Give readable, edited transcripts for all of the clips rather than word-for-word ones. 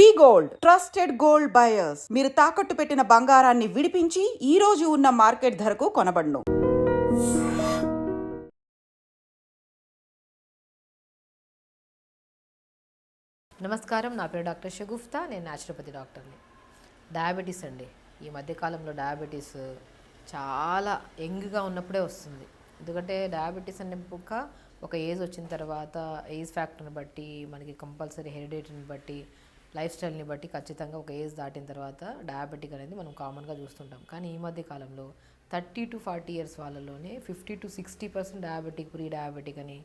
వి gold trusted gold buyers. మీరు తాకట్టు పెట్టిన బంగారాన్ని విడిపించి ఈ రోజు ఉన్న మార్కెట్ ధరకు కొనబడును. నమస్కారం, నా పేరు డాక్టర్ షగుఫ్తా. నేను న్యాచురోపతి డాక్టర్ని. డయాబెటీస్ అండి. ఈ మధ్యకాలంలో డయాబెటీస్ చాలా యంగ్గా ఉన్నప్పుడే వస్తుంది. ఎందుకంటే డయాబెటీస్ అనే ఒక ఏజ్ వచ్చిన తర్వాత ఏజ్ ఫ్యాక్టర్ని బట్టి, మనకి కంపల్సరీ హెరిడిటీని బట్టి, లైఫ్ స్టైల్ని బట్టి ఖచ్చితంగా ఒక ఏజ్ దాటిన తర్వాత డయాబెటిక్ అనేది మనం కామన్గా చూస్తుంటాం. కానీ ఈ మధ్య కాలంలో 30 to 40 years వాళ్ళలోనే 50 to 60% diabetic, pre diabetic అని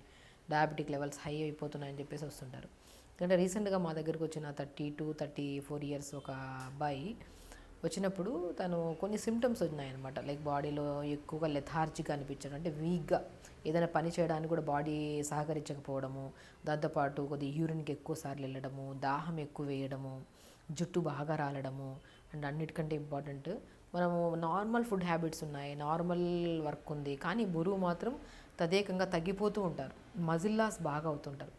డయాబెటిక్ లెవెల్స్ హై అయిపోతున్నాయని చెప్పేసి వస్తుంటారు. ఎందుకంటే రీసెంట్గా మా దగ్గరకు వచ్చిన 30 to 34 years ఒక అబ్బాయి వచ్చినప్పుడు తను కొన్ని సిమ్టమ్స్ ఉన్నాయన్నమాట. లైక్ బాడీలో ఎక్కువగా లెథార్జిక్గా అనిపించడం, అంటే వీక్గా ఏదైనా పని చేయడానికి కూడా బాడీ సహకరించకపోవడము, దాంతోపాటు కొద్ది యూరిన్కి ఎక్కువ సార్లు వెళ్ళడము, దాహం ఎక్కువ వేయడము, జుట్టు బాగా రాలడము, అండ్ అన్నిటికంటే ఇంపార్టెంట్ మనము నార్మల్ ఫుడ్ హ్యాబిట్స్ ఉన్నాయి, నార్మల్ వర్క్ ఉంది, కానీ బరువు మాత్రం తదేకంగా తగ్గిపోతూ ఉంటారు, మజిల్ లాస్ బాగా అవుతుంటారు.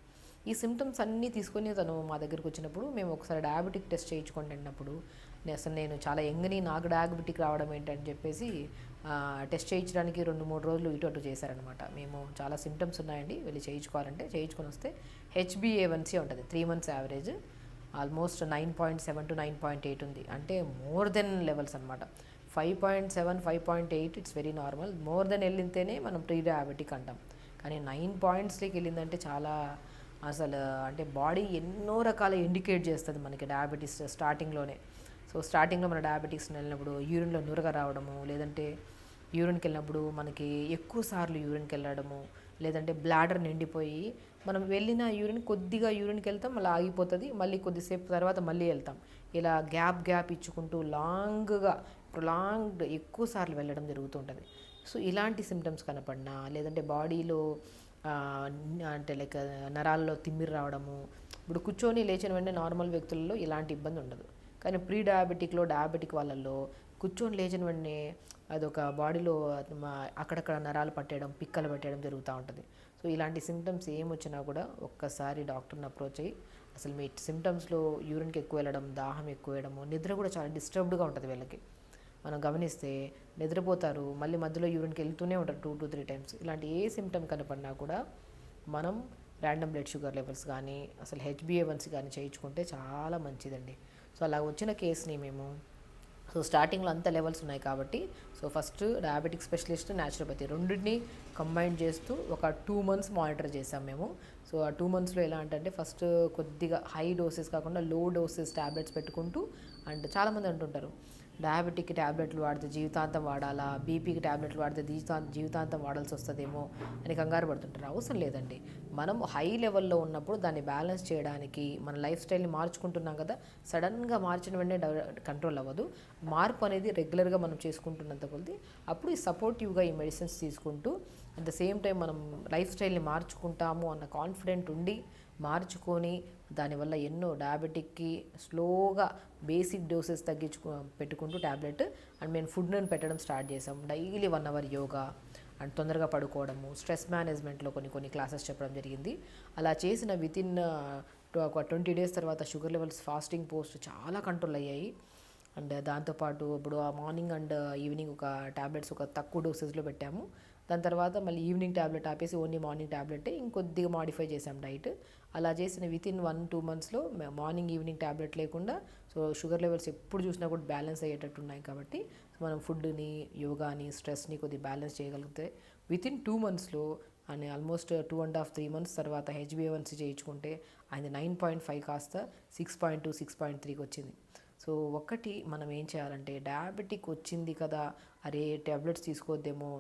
ఈ సిమ్టమ్స్ అన్నీ తీసుకొని తను మా దగ్గరికి వచ్చినప్పుడు మేము ఒకసారి డయాబెటిక్ టెస్ట్ చేయించుకోండి అన్నప్పుడు నేను చాలా యంగ్ని, నాకు డయాబెటిక్ రావడం ఏంటని చెప్పేసి టెస్ట్ చేయించడానికి 2-3 రోజులు ఇటు అటు చేశారనమాట. మేము చాలా సిమ్టమ్స్ ఉన్నాయండి, వెళ్ళి చేయించుకోవాలంటే చేయించుకొని వస్తే HbA1c ఉంటుంది 3 months యావరేజ్ ఆల్మోస్ట్ 9.7 to 9.8 ఉంది. అంటే మోర్ దెన్ లెవెల్స్ అనమాట. 5.7, 5.8 it's very normal. More than వెళ్ళితేనే మనం ప్రీ డయాబెటిక్ అంటాం. కానీ 9 pointsకి వెళ్ళిందంటే చాలా అసలు, అంటే బాడీ ఎన్నో రకాల ఇండికేట్ చేస్తుంది మనకి డయాబెటీస్ స్టార్టింగ్లోనే. సో స్టార్టింగ్లో మన డయాబెటీస్ వెళ్ళినప్పుడు యూరిన్లో నురగ రావడము, లేదంటే యూరిన్కి వెళ్ళినప్పుడు మనకి ఎక్కువ సార్లు యూరిన్కి వెళ్ళడము, లేదంటే బ్లాడర్ నిండిపోయి మనం వెళ్ళిన యూరిన్ కొద్దిగా యూరిన్కి వెళ్తాం, మళ్ళీ ఆగిపోతుంది, మళ్ళీ కొద్దిసేపు తర్వాత మళ్ళీ వెళ్తాం. ఇలా గ్యాప్ ఇచ్చుకుంటూ ప్రొలాంగ్డ్ ఎక్కువ సార్లు వెళ్ళడం జరుగుతుంటుంది. సో ఇలాంటి సిమ్టమ్స్ కనపడినా, లేదంటే బాడీలో అంటే లైక్ నరాల్లో తిమ్మిరి రావడము, ఇప్పుడు కూర్చొని లేచిన వెంటనే నార్మల్ వ్యక్తులలో ఇలాంటి ఇబ్బంది ఉండదు. కానీ ప్రీ డయాబెటిక్లో, డయాబెటిక్ వాళ్ళల్లో కూర్చొని లేచిన వెంటనే అదొక బాడీలో అక్కడక్కడ నరాలు పట్టేయడం, పిక్కలు పట్టేయడం జరుగుతూ ఉంటుంది. సో ఇలాంటి సిమ్టమ్స్ ఏమొచ్చినా కూడా ఒక్కసారి డాక్టర్ని అప్రోచ్ అయ్యి, అసలు మీ సిమ్టమ్స్లో యూరిన్కి ఎక్కువ వెళ్ళడం, దాహం ఎక్కువ వేయడము, నిద్ర కూడా చాలా డిస్టర్బ్డ్గా ఉంటుంది వీళ్ళకి. మనం గమనిస్తే నిద్రపోతారు, మళ్ళీ మధ్యలో యూరిన్కి వెళ్తూనే ఉంటారు 2 to 3 times. ఇలాంటి ఏ సిమ్టమ్ కనపడినా కూడా మనం ర్యాండమ్ బ్లడ్ షుగర్ లెవెల్స్ కానీ, అసలు HbA1c కానీ చేయించుకుంటే చాలా మంచిదండి. సో అలా వచ్చిన కేసుని మేము స్టార్టింగ్లో అంత లెవెల్స్ ఉన్నాయి కాబట్టి ఫస్ట్ డయాబెటిక్ స్పెషలిస్ట్, న్యాచురోపతి రెండింటిని కంబైన్ చేస్తూ ఒక 2 months మానిటర్ చేసాం మేము. సో ఆ 2 monthsలో ఎలా అంటే ఫస్ట్ కొద్దిగా హై డోసెస్ కాకుండా లో డోసెస్ ట్యాబ్లెట్స్ పెట్టుకుంటూ, అండ్ చాలామంది అంటుంటారు డయాబెటిక్కి ట్యాబ్లెట్లు వాడితే జీవితాంతం వాడాలా, బీపీకి ట్యాబ్లెట్లు వాడితే జీవితాంతం వాడాల్సి వస్తుందేమో అని కంగారు పడుతుంటారు. అవసరం లేదండి. మనం హై లెవెల్లో ఉన్నప్పుడు దాన్ని బ్యాలెన్స్ చేయడానికి మన లైఫ్ స్టైల్ని మార్చుకుంటున్నాం కదా, సడన్గా మార్చిన వెంటనే కంట్రోల్ అవ్వదు. మార్పు అనేది రెగ్యులర్గా మనం చేసుకుంటున్నంత కొద్ది అప్పుడు ఈ సపోర్టివ్గా ఈ మెడిసిన్స్ తీసుకుంటూ అట్ ద సేమ్ టైం మనం లైఫ్ స్టైల్ని మార్చుకుంటాము అన్న కాన్ఫిడెంట్ ఉండి మార్చుకొని, దానివల్ల ఎన్నో డయాబెటిక్కి స్లోగా బేసిక్ డోసెస్ పెట్టుకుంటూ ట్యాబ్లెట్, అండ్ మేము ఫుడ్ని పెట్టడం స్టార్ట్ చేసాం. డైలీ 1 hour యోగా, అండ్ తొందరగా పడుకోవడము, స్ట్రెస్ మేనేజ్మెంట్లో కొన్ని క్లాసెస్ చెప్పడం జరిగింది. అలా చేసిన వితిన్ ఒక 20 days తర్వాత షుగర్ లెవెల్స్, ఫాస్టింగ్ పోస్ట్ చాలా కంట్రోల్ అయ్యాయి. అండ్ దాంతోపాటు ఇప్పుడు ఆ మార్నింగ్ అండ్ ఈవినింగ్ ఒక ట్యాబ్లెట్స్ ఒక తక్కువ డోసెస్లో పెట్టాము. దాని తర్వాత మళ్ళీ ఈవినింగ్ ట్యాబ్లెట్ ఆపేసి ఓన్లీ మార్నింగ్ ట్యాబ్లెటే ఇంకొద్దిగా మాడిఫై చేసాం డైట్. అలా చేసిన వితిన్ 1-2 monthsలో మార్నింగ్ ఈవినింగ్ ట్యాబ్లెట్ లేకుండా షుగర్ లెవెల్స్ ఎప్పుడు చూసినా కూడా బ్యాలెన్స్ అయ్యేటట్టు ఉన్నాయి. కాబట్టి మనం ఫుడ్ని, యోగాని, స్ట్రెస్ని కొద్దిగా బ్యాలెన్స్ చేయగలిగితే వితిన్ 2 monthsలో అని ఆల్మోస్ట్ 2.5-3 months తర్వాత HbA1c చేయించుకుంటే ఆయన 9.5 కాస్త 6.2, 6.3కి వచ్చింది. సో ఒకటి మనం ఏం చేయాలంటే, డయాబెటిక్ వచ్చింది కదా, అరే ట్యాబ్లెట్స్ తీసుకోవద్దేమో,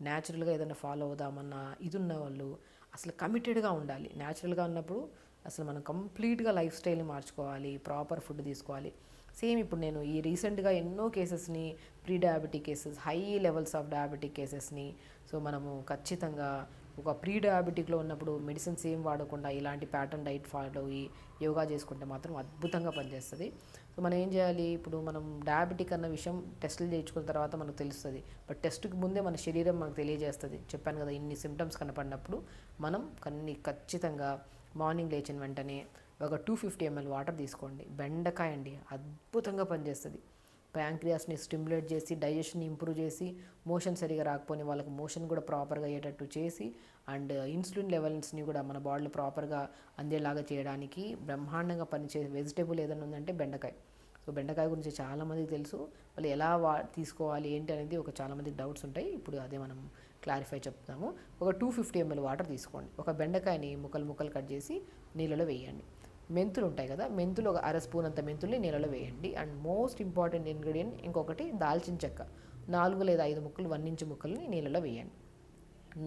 న్యాచురల్గా ఏదైనా ఫాలో అవుదామన్న ఇది ఉన్న వాళ్ళు అసలు కమిటెడ్గా ఉండాలి. న్యాచురల్గా ఉన్నప్పుడు అసలు మనం కంప్లీట్గా లైఫ్ స్టైల్ని మార్చుకోవాలి, ప్రాపర్ ఫుడ్ తీసుకోవాలి. సేమ్ ఇప్పుడు నేను ఈ రీసెంట్గా ఎన్నో కేసెస్ని, pre diabetic cases, high levels of diabetic కేసెస్ని మనము ఖచ్చితంగా ఒక ప్రీ డయాబెటిక్లో ఉన్నప్పుడు మెడిసిన్స్ ఏం వాడకుండా ఇలాంటి ప్యాటర్న్ డైట్ ఫాలో అయ్యి యోగా చేసుకుంటే మాత్రం అద్భుతంగా పనిచేస్తుంది. సో మనం ఏం చేయాలి, ఇప్పుడు మనం డయాబెటిక్ అన్న విషయం టెస్టులు చేయించుకున్న తర్వాత మనకు తెలుస్తుంది. బట్ టెస్ట్కి ముందే మన శరీరం మనకు తెలియజేస్తుంది. చెప్పాను కదా, ఇన్ని సిమ్టమ్స్ కనపడినప్పుడు మనం ఖచ్చితంగా మార్నింగ్ లేచిన వెంటనే ఒక 250 ml వాటర్ తీసుకోండి. బెండకాయ అండి అద్భుతంగా పనిచేస్తుంది. ప్యాంక్రియాస్ని స్టిమ్యులేట్ చేసి, డైజెషన్ని ఇంప్రూవ్ చేసి, మోషన్ సరిగా రాకపోయిన వాళ్ళకి మోషన్ కూడా ప్రాపర్గా అయ్యేటట్టు చేసి, అండ్ ఇన్సులిన్ లెవెల్స్ని కూడా మన బాడీలో ప్రాపర్గా అందేలాగా చేయడానికి బ్రహ్మాండంగా పనిచేసే వెజిటేబుల్ ఏదైనా ఉందంటే బెండకాయ. సో బెండకాయ గురించి చాలామందికి తెలుసు, వాళ్ళు ఎలా తీసుకోవాలి ఏంటి అనేది చాలామందికి డౌట్స్ ఉంటాయి. ఇప్పుడు అదే మనం క్లారిఫై చెప్తాము. ఒక 250 ml వాటర్ తీసుకోండి. ఒక బెండకాయని ముక్కలు కట్ చేసి నీళ్ళలో వేయండి. మెంతులు ఉంటాయి కదా, మెంతులు ఒక అర స్పూన్ అంత మెంతుల్ని నీళ్ళలో వేయండి. అండ్ మోస్ట్ ఇంపార్టెంట్ ఇంగ్రీడియంట్ ఇంకొకటి దాల్చిన చెక్క, 4 లేదా 5 ముక్కలు 1 ఇంచు ముక్కల్ని నీళ్ళలో వేయండి.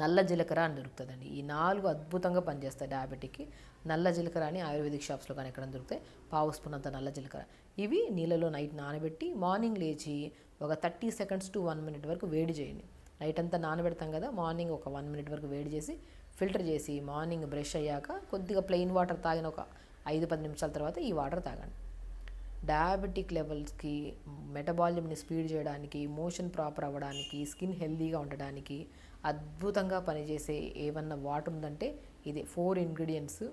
నల్ల జీలకర్ర అని దొరుకుతుందండి. ఈ 4 అద్భుతంగా పనిచేస్తాయి డయాబెటిక్కి. నల్ల జీలకర్ర అని ఆయుర్వేదిక్ షాప్స్లో కానీ ఎక్కడ దొరుకుతాయి, పావు స్పూన్ అంత నల్ల జీలకర్ర. ఇవి నీళ్ళలో నైట్ నానబెట్టి మార్నింగ్ లేచి ఒక 30 seconds to 1 minute వరకు వేడి చేయండి. నైట్ అంతా నానబెడతాం కదా, మార్నింగ్ ఒక 1 minute వరకు వేడి చేసి ఫిల్టర్ చేసి మార్నింగ్ బ్రష్ అయ్యాక కొద్దిగా ప్లెయిన్ వాటర్ తాగిన ఒక 5-10 నిమిషాల తర్వాత ఈ వాటర్ తాగండి. డయాబెటిక్ లెవెల్స్కి, మెటబాలిజంని స్పీడ్ చేయడానికి, మోషన్ ప్రాపర్ అవ్వడానికి, స్కిన్ హెల్తీగా ఉండడానికి అద్భుతంగా పనిచేసే ఏమన్నా వాటర్ ఉందంటే ఇది 4 ఇంగ్రీడియంట్స్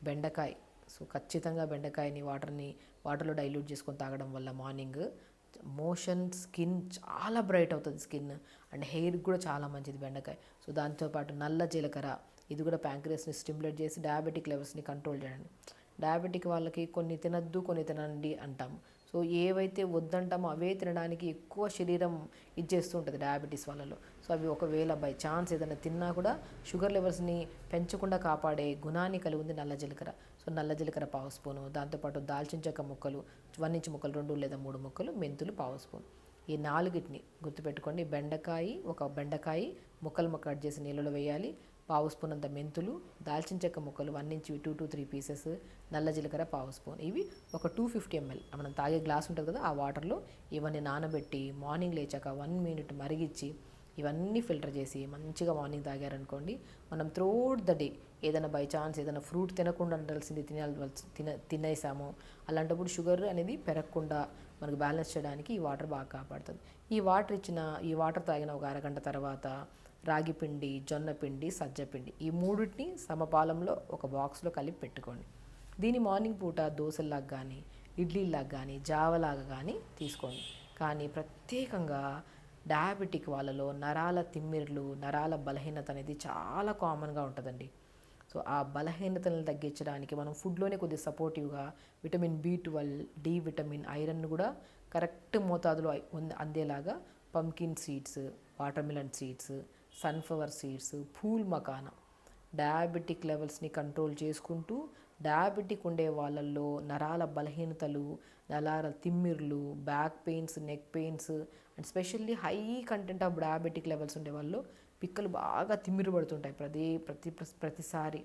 బెండకాయ. సో ఖచ్చితంగా బెండకాయని వాటర్లో డైల్యూట్ చేసుకొని తాగడం వల్ల మార్నింగ్ మోషన్, స్కిన్ చాలా బ్రైట్ అవుతుంది, స్కిన్ అండ్ హెయిర్ కూడా చాలా మంచిది బెండకాయ. సో దాంతోపాటు నల్ల జీలకర్ర, ఇది కూడా ప్యాంక్రియాస్ని స్టిమ్యులేట్ చేసి డయాబెటిక్ లెవెల్స్ని కంట్రోల్ చేయడానికి. డయాబెటిక్ వాళ్ళకి కొన్ని తినద్దు కొన్ని తినండి అంటాము. సో ఏవైతే వద్దంటామో అవే తినడానికి ఎక్కువ శరీరం ఇచ్చేస్తూ ఉంటుంది డయాబెటీస్ వాళ్ళలో. సో అవి ఒకవేళ బై ఛాన్స్ ఏదైనా తిన్నా కూడా షుగర్ లెవెల్స్ని పెంచకుండా కాపాడే గుణాన్ని కలిగి ఉంది నల్ల జీలకర్ర. సో నల్ల జీలకర్ర పావు స్పూను, దాంతోపాటు దాల్చిన చెక్క ముక్కలు 1 ఇంచు ముక్కలు 2 లేదా 3 ముక్కలు, మెంతులు పావు స్పూన్. ఈ 4టిని గుర్తుపెట్టుకోండి. ఒక బెండకాయ ముక్కలు కట్ చేసి నీళ్ళలో వేయాలి, పావు స్పూన్ అంత మెంతులు, దాల్చిన చెక్క ముక్కలు 1 ఇంచు 2 to 3 పీసెస్, నల్ల జీలకర్ర పావు స్పూన్. ఇవి ఒక 250 ml మనం తాగే గ్లాస్ ఉంటుంది కదా, ఆ వాటర్లో ఇవన్నీ నానబెట్టి మార్నింగ్ లేచాక 1 minute మరిగించి ఇవన్నీ ఫిల్టర్ చేసి మంచిగా మార్నింగ్ తాగారనుకోండి, మనం త్రూఅవుట్ ద డే ఏదైనా బై ఛాన్స్ ఏదైనా ఫ్రూట్ తినకుండా ఉండాల్సింది తినేసాము, అలాంటప్పుడు షుగర్ అనేది పెరగకుండా మనకు బ్యాలెన్స్ చేయడానికి ఈ వాటర్ బాగా కాపాడుతుంది. ఈ వాటర్ తాగిన ఒక అరగంట తర్వాత రాగి పిండి, జొన్న పిండి, సజ్జ పిండి, ఈ 3టిని సమపాలంలో ఒక బాక్స్లో కలిపి పెట్టుకోండి. దీన్ని మార్నింగ్ పూట దోశల్లాగా కానీ, ఇడ్లీలాగా కానీ, జావలాగా కానీ తీసుకోండి. కానీ ప్రత్యేకంగా డయాబెటిక్ వాళ్ళలో నరాల తిమ్మిర్లు, నరాల బలహీనత అనేది చాలా కామన్గా ఉంటుందండి. సో ఆ బలహీనతలను తగ్గించడానికి మనం ఫుడ్లోనే కొద్దిగా సపోర్టివ్గా vitamin B12, D vitamin, iron కూడా కరెక్ట్ మోతాదులో అందేలాగా pumpkin seeds, watermelon seeds, sunflower seeds, పూల్ మకానా డయాబెటిక్ లెవెల్స్ని కంట్రోల్ చేసుకుంటూ డయాబెటిక్ ఉండే వాళ్ళల్లో నరాల బలహీనతలు, నరాల తిమ్మిర్లు, back pains, neck pains and specially high content of diabetic levels ఉండే వాళ్ళు పిక్కలు బాగా తిమ్మిరి పడుతుంటాయి ప్రతిసారి.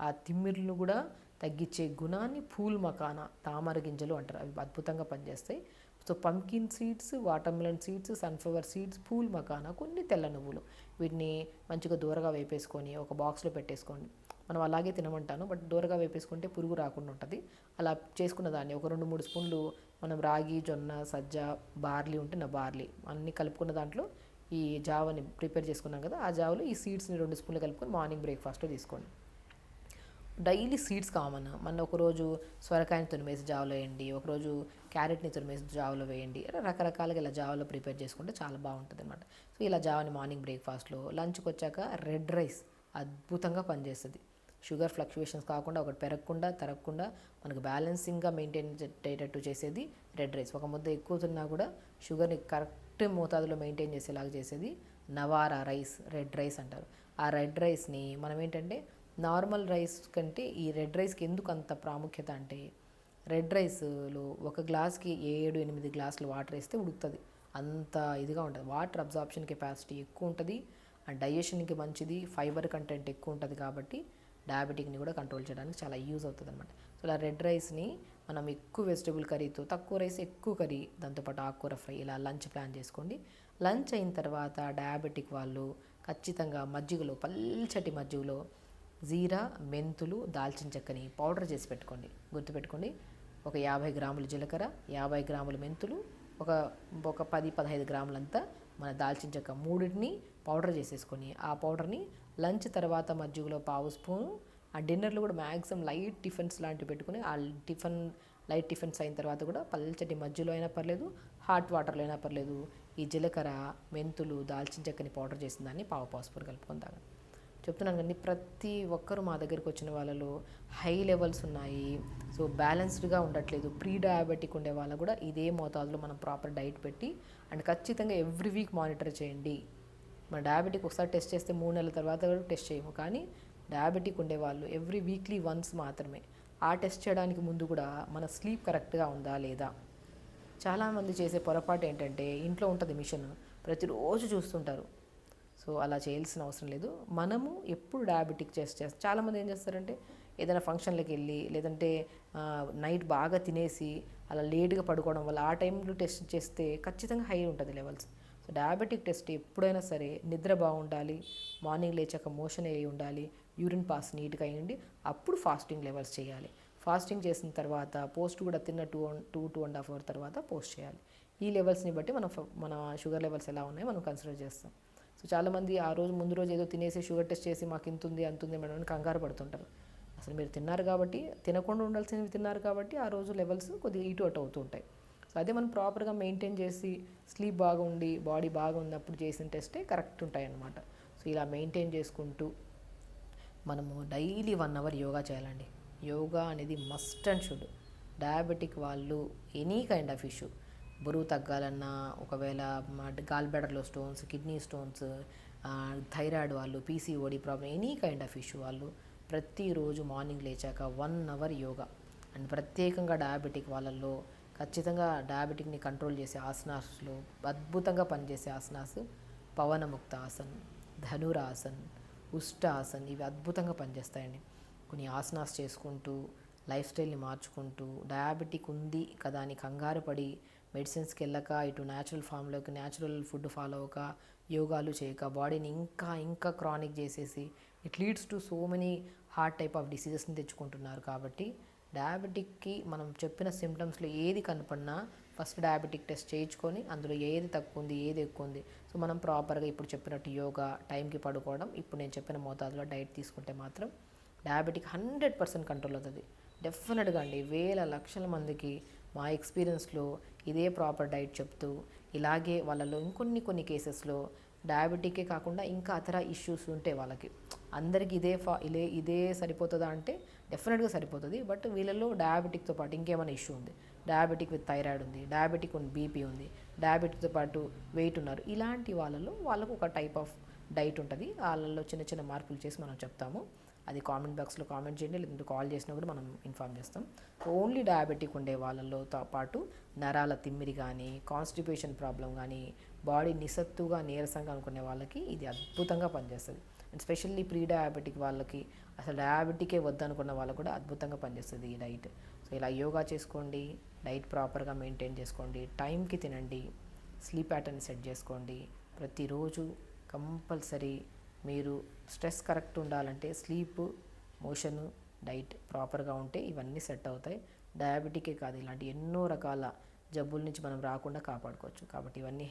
ఆ తిమ్మిర్లను కూడా తగ్గించే గుణాన్ని పూల్ మకానా, తామర గింజలు అంటారు, అవి అద్భుతంగా పనిచేస్తాయి. So pumpkin seeds, watermelon seeds, sunflower seeds, పూల్ మకానా, కొన్ని తెల్ల నువ్వులు, వీటిని మంచిగా దూరగా వేపేసుకొని ఒక బాక్స్లో పెట్టేసుకోండి. మనం అలాగే తినమంటాను, బట్ దూరగా వేపేసుకుంటే పురుగు రాకుండా ఉంటుంది. అలా చేసుకున్న దాన్ని ఒక 2-3 స్పూన్లు మనం రాగి, జొన్న, సజ్జ, బార్లీ ఉంటే బార్లీ అన్నీ కలుపుకున్న దాంట్లో ఈ జావని ప్రిపేర్ చేసుకున్నాం కదా, ఆ జావలో ఈ సీడ్స్ని 2 స్పూన్లు కలుపుకొని మార్నింగ్ బ్రేక్ఫాస్ట్లో తీసుకోండి. Daily seeds common. మన ఒకరోజు సొరకాయని తురిమేసి జావలో వేయండి, ఒకరోజు క్యారెట్ని తురిమేసి జావలో వేయండి, రకరకాలుగా ఇలా జావలో ప్రిపేర్ చేసుకుంటే చాలా బాగుంటుంది అనమాట. సో ఇలా జావని మార్నింగ్ బ్రేక్ఫాస్ట్లో, లంచ్కి వచ్చాక రెడ్ రైస్ అద్భుతంగా పనిచేస్తుంది. షుగర్ ఫ్లక్చువేషన్స్ కాకుండా, ఒకటి పెరగకుండా తరగకుండా మనకు బ్యాలెన్సింగ్గా మెయింటైన్ అయ్యేటట్టు చేసేది రెడ్ రైస్. ఒక ముద్ద ఎక్కువ తిన్నా కూడా షుగర్ని కరెక్ట్ మోతాదులో మెయింటైన్ చేసేలాగా చేసేది నవారా రైస్, రెడ్ రైస్ అంటారు. ఆ రెడ్ రైస్ని మనం ఏంటంటే నార్మల్ రైస్ కంటే ఈ రెడ్ రైస్కి ఎందుకు అంత ప్రాముఖ్యత అంటే, రెడ్ రైస్లో ఒక గ్లాస్కి 7-8 గ్లాసులు వాటర్ వేస్తే ఉడుకుతుంది, అంత ఇదిగా ఉంటుంది. వాటర్ అబ్జార్ప్షన్ కెపాసిటీ ఎక్కువ ఉంటుంది అండ్ డైజెషన్కి మంచిది, ఫైబర్ కంటెంట్ ఎక్కువ ఉంటుంది కాబట్టి డయాబెటిక్ని కూడా కంట్రోల్ చేయడానికి చాలా యూజ్ అవుతుంది అనమాట. సో ఇలా రెడ్ రైస్ని మనం ఎక్కువ వెజిటబుల్ కర్రీతో, తక్కువ రైస్ ఎక్కువ కర్రీ, దాంతోపాటు ఆకుకూర ఫ్రై, ఇలా లంచ్ ప్లాన్ చేసుకోండి. లంచ్ అయిన తర్వాత డయాబెటిక్ వాళ్ళు ఖచ్చితంగా మజ్జిగలో, పల్చటి మజ్జిగలో జీరా, మెంతులు, దాల్చిన చెక్కని పౌడర్ చేసి పెట్టుకోండి. గుర్తుపెట్టుకోండి, ఒక 50 గ్రాములు జీలకర్ర, 50 గ్రాములు మెంతులు, ఒక 10-15 గ్రాములంతా మన దాల్చిన చెక్క, 3టిని పౌడర్ చేసేసుకొని ఆ పౌడర్ని లంచ్ తర్వాత మజ్జిగలో పావు స్పూను ఆ డిన్నర్లో కూడా మ్యాక్సిమం లైట్ టిఫిన్స్ లాంటివి పెట్టుకుని ఆ లైట్ టిఫిన్స్ అయిన తర్వాత కూడా పల్చటి మధ్యలో అయినా పర్లేదు, హాట్ వాటర్లో అయినా పర్లేదు, ఈ జీలకర్ర, మెంతులు, దాల్చిన చెక్కని పౌడర్ చేసిన దాన్ని పావు స్పూన్ కలుపుకొని తాగండి. చెప్తున్నాను కానీ ప్రతి ఒక్కరు మా దగ్గరికి వచ్చిన వాళ్ళలో హై లెవెల్స్ ఉన్నాయి, సో బ్యాలెన్స్డ్గా ఉండట్లేదు. ప్రీ డయాబెటిక్ ఉండే వాళ్ళకు కూడా ఇదే మోతాదులో మనం ప్రాపర్ డైట్ పెట్టి అండ్ ఖచ్చితంగా ఎవ్రీ వీక్ మానిటర్ చేయండి. మన డయాబెటిక్ ఒకసారి టెస్ట్ చేస్తే 3 నెలల తర్వాత కూడా టెస్ట్ చేయము, కానీ డయాబెటిక్ ఉండేవాళ్ళు ఎవ్రీ వీక్లీ వన్స్ మాత్రమే. ఆ టెస్ట్ చేయడానికి ముందు కూడా మన స్లీప్ కరెక్ట్గా ఉందా లేదా. చాలామంది చేసే పొరపాటు ఏంటంటే ఇంట్లో ఉంటుంది మిషన్, ప్రతిరోజు చూస్తుంటారు. సో అలా చేయాల్సిన అవసరం లేదు. మనము ఎప్పుడు డయాబెటిక్ టెస్ట్ చేస్తాం. చాలామంది ఏం చేస్తారంటే ఏదైనా ఫంక్షన్లకు వెళ్ళి లేదంటే నైట్ బాగా తినేసి అలా లేట్గా పడుకోవడం వల్ల ఆ టైంలో టెస్ట్ చేస్తే ఖచ్చితంగా హై ఉంటుంది లెవెల్స్. సో డయాబెటిక్ టెస్ట్ ఎప్పుడైనా సరే నిద్ర బాగుండాలి, మార్నింగ్ లేచాక మోషన్ అయ్యి ఉండాలి, యూరిన్ పాస్ నీట్గా అయ్యండి, అప్పుడు ఫాస్టింగ్ లెవెల్స్ చేయాలి. ఫాస్టింగ్ చేసిన తర్వాత పోస్ట్ కూడా తిన్న 2.5 అవర్ తర్వాత పోస్ట్ చేయాలి. ఈ లెవెల్స్ని బట్టి మన షుగర్ లెవెల్స్ ఎలా ఉన్నాయో మనం కన్సిడర్ చేస్తాం. సో చాలామంది ఆ రోజు ముందు రోజు ఏదో తినేసి షుగర్ టెస్ట్ చేసి మాకు ఇంత ఉంది అంతుంది మేడం అని కంగారు పడుతుంటారు. అసలు మీరు తిన్నారు కాబట్టి, తినకుండా ఉండాల్సినవి తిన్నారు కాబట్టి ఆ రోజు లెవెల్స్ కొద్దిగా ఇటు అటు అవుతూ ఉంటాయి. సో అదే మనం ప్రాపర్గా మెయింటైన్ చేసి స్లీప్ బాగుండి బాడీ బాగున్నప్పుడు చేసిన టెస్టే కరెక్ట్ ఉంటాయి అన్నమాట. సో ఇలా మెయింటైన్ చేసుకుంటూ మనము డైలీ 1 అవర్ యోగా చేయాలండి. యోగా అనేది మస్ట్ అండ్ షుడ్. డయాబెటిక్ వాళ్ళు ఎనీ కైండ్ ఆఫ్ ఇష్యూ, బరువు తగ్గాలన్నా, ఒకవేళ గాల్ బ్లాడర్లో స్టోన్స్, కిడ్నీ స్టోన్స్, థైరాయిడ్ వాళ్ళు, PCOD problem, any kind of issue వాళ్ళు ప్రతిరోజు మార్నింగ్ లేచాక 1 అవర్ యోగా. అండ్ ప్రత్యేకంగా డయాబెటిక్ వాళ్ళల్లో ఖచ్చితంగా డయాబెటిక్ని కంట్రోల్ చేసే ఆసనాస్లో అద్భుతంగా పనిచేసే ఆసనాస్ పవనముక్త ఆసన్, ధనురాసన్, ఉష్టాసన్, ఇవి అద్భుతంగా పనిచేస్తాయండి. కొన్ని ఆసనాస్ చేసుకుంటూ లైఫ్ స్టైల్ని మార్చుకుంటూ డయాబెటిక్ ఉంది కదా అని కంగారు పడి మెడిసిన్స్కి వెళ్ళక ఇటు న్యాచురల్ ఫామ్లోకి న్యాచురల్ ఫుడ్ ఫాలో అవ్వక యోగాలు చేయక బాడీని ఇంకా క్రానిక్ చేసేసి it leads to so many heart type of డిసీజెస్ని తెచ్చుకుంటున్నారు. కాబట్టి డయాబెటిక్కి మనం చెప్పిన సిమ్టమ్స్లో ఏది కనపడినా ఫస్ట్ డయాబెటిక్ టెస్ట్ చేయించుకొని అందులో ఏది తక్కువ ఉంది ఏది ఎక్కువ ఉంది, సో మనం ప్రాపర్గా ఇప్పుడు చెప్పినట్టు యోగా, టైంకి పడుకోవడం, ఇప్పుడు నేను చెప్పిన మోతాదులో డైట్ తీసుకుంటే మాత్రం డయాబెటిక్ 100% కంట్రోల్ అవుతుంది. డెఫినెట్గా అండి. వేల లక్షల మందికి మా ఎక్స్పీరియన్స్లో ఇదే ప్రాపర్ డైట్ చెప్తూ ఇలాగే వాళ్ళలో కొన్ని కేసెస్లో డయాబెటిక్కే కాకుండా ఇంకా ఇతర ఇష్యూస్ ఉంటే వాళ్ళకి అందరికీ ఇదే సరిపోతుందా అంటే డెఫినెట్గా సరిపోతుంది. బట్ వీళ్ళలో డయాబెటిక్తో పాటు ఇంకేమైనా ఇష్యూ ఉంది, డయాబెటిక్ విత్ థైరాయిడ్ ఉంది, డయాబెటిక్ ఉంది, బీపీ ఉంది, డయాబెటిక్తో పాటు వెయిట్ ఉన్నారు, ఇలాంటి వాళ్ళకు ఒక టైప్ ఆఫ్ డైట్ ఉంటుంది. వాళ్ళలో చిన్న మార్పులు చేసి మనం చెప్తాము. అది కామెంట్ బాక్స్లో కామెంట్ చేయండి, లేదంటే కాల్ చేసినా కూడా మనం ఇన్ఫామ్ చేస్తాం. ఓన్లీ డయాబెటిక్ ఉండే వాళ్ళతో పాటు నరాల తిమ్మిరి కానీ, కాన్స్టిపేషన్ ప్రాబ్లం కానీ, బాడీ నిస్సత్తుగా నీరసంగా అనుకునే వాళ్ళకి ఇది అద్భుతంగా పనిచేస్తుంది. అండ్ స్పెషల్లీ ప్రీ డయాబెటిక్ వాళ్ళకి, అసలు డయాబెటికే వద్దనుకున్న వాళ్ళకు కూడా అద్భుతంగా పనిచేస్తుంది ఈ డైట్. సో ఇలా యోగా చేసుకోండి, డైట్ ప్రాపర్గా మెయింటైన్ చేసుకోండి, టైంకి తినండి, స్లీప్ ప్యాటర్న్ సెట్ చేసుకోండి. ప్రతిరోజు కంపల్సరీ మీరు స్ట్రెస్ కరెక్ట్ ఉండాలంటే స్లీప్, మోషను, డైట్ ప్రాపర్గా ఉంటే ఇవన్నీ సెట్ అవుతాయి. డయాబెటికే కాదు, ఇలాంటి ఎన్నో రకాల జబ్బుల నుంచి మనం రాకుండా కాపాడుకోవచ్చు. కాబట్టి ఇవన్నీ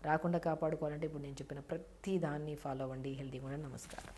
రాకుండా కాపాడుకోవాలంటే ఇప్పుడు నేను చెప్పిన ప్రతి దాన్ని ఫాలో అవ్వండి. హెల్తీగా ఉండండి. నమస్కారం.